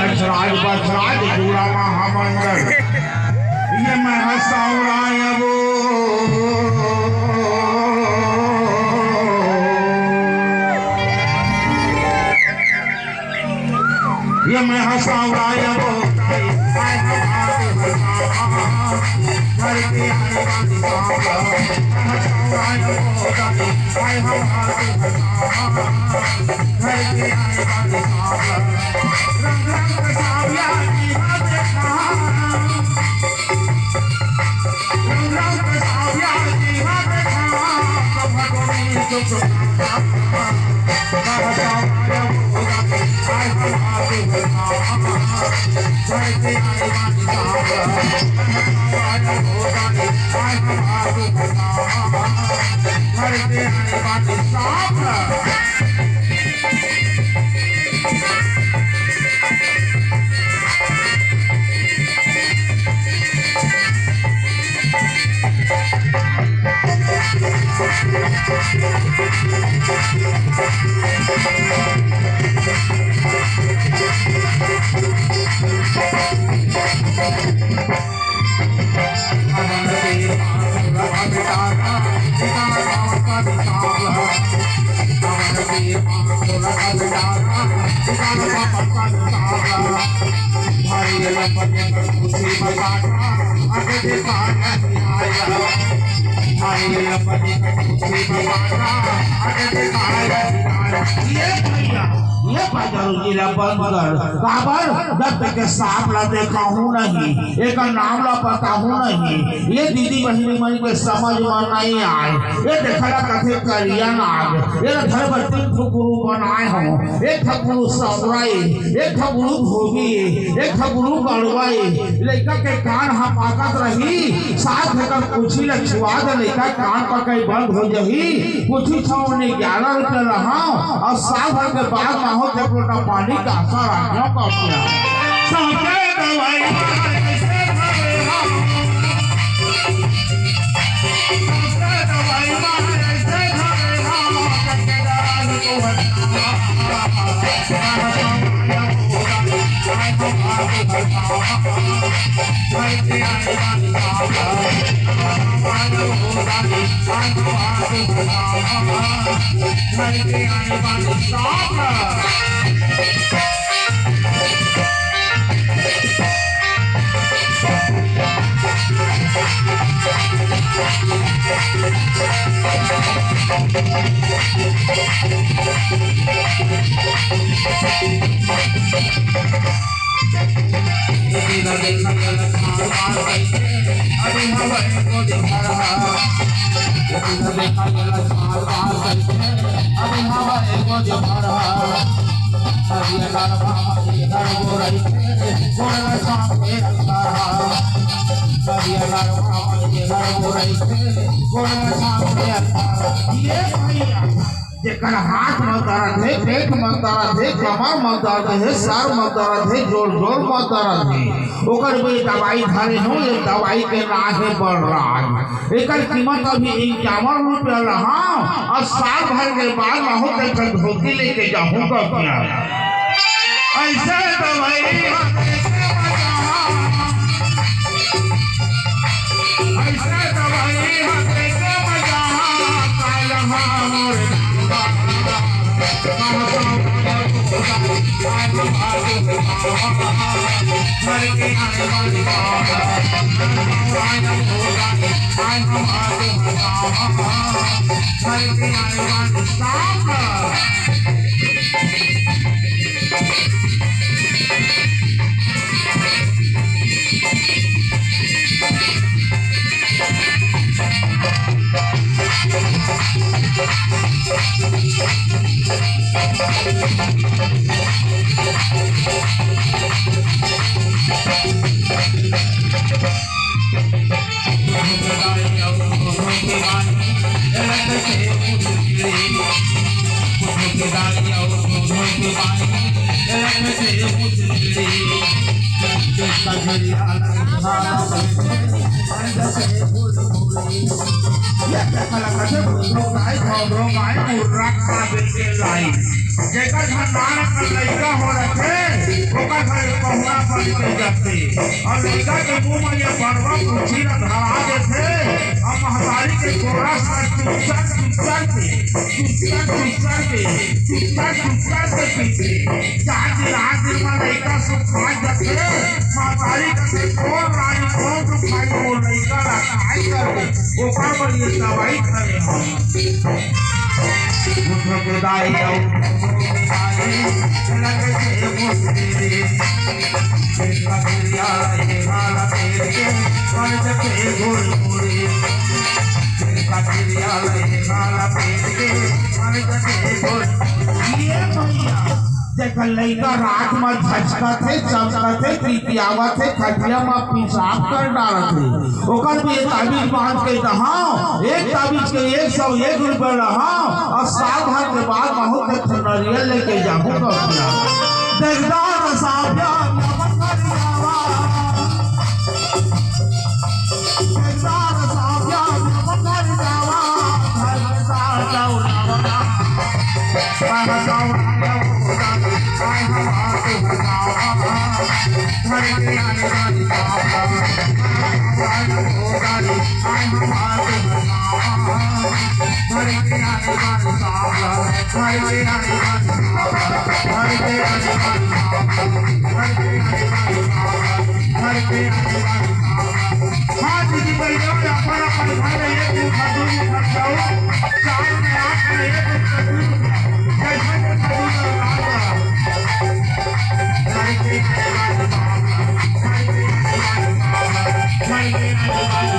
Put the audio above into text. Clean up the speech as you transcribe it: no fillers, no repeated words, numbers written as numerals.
अक्षराज बक्षराज जुड़ा महामंडल ये मैं हंसाऊराय वो ये मैं हंसाऊराय वो घर के आने वाली हंसाऊराय वो आए हम घर के आने वाली रंग रंग साविया की देखा रंग रंग साविया की देखा भगवान चुप जब तक सांप ला देखा हूँ नहीं एक नाम ला पता हूँ नहीं ये दीदी बहनी मन के समझ में नहीं आए ये देखला कथे करिया नाग ये घर पर 3 गुरु बनाए हो एक गुरु सौराई एक गुरु भोगी एक गुरु गड़वाई लड़का के कान हम पाकत रही साथ लेकर कुछ लछुआ दे लड़का कान पकड़ बंद हो जही कुछ छौने 11 रुपया रहा और साल भर के बाद माहो तक लोटा पानी का असर आज्ञा का किया सबके दवाई जेकर हाथ में दर्द है पेट में दर्द है कमर में दर्द है सर में दर्द है जोर जोर में दर्द है ओकर भी दवाई धरे हो ये दवाई के नाम है बलराज एकर कीमत अभी 51 रुपया रहा और साल भर के बाद महू तक धोती लेके जाऊंगा क्या ऐसे दवाई ऐसे दवाई जेकर घर नानक लइका हो रखे ओकर घर कहुना बन के जाते और लड़का के मुंह में ये बड़वा पूछी न धरा देते और महतारी के गोरा सा चुपचाप के पीछे चार दिन आठ दिन में लड़का सब खा जाते महतारी के कौन रानी कौन तो खाई वो लड़का रखाई कर ऊपर पर ये दवाई करे हम मुझे खुदाई जाओ लगे थे मुझे इसका दिया ये वाला तेरे के मन जके गोल गोली इसका दिया ये वाला तेरे के मन जके गोल ये भैया देखल लइका रात में झचका थे चमका थे प्रीतियावा थे खटिया में पेशाब कर डालत थे ओकर भी ताबीज बांध के दहां एक ताबीज के 101 रुपए रहा और साल भर के बाद बहुत नरियल लेके जाऊं तो क्या देखदार साबिया नमन करियावा देखदार साबिया नमन करियावा घर में साल जाऊंगा पाना जाऊंगा I have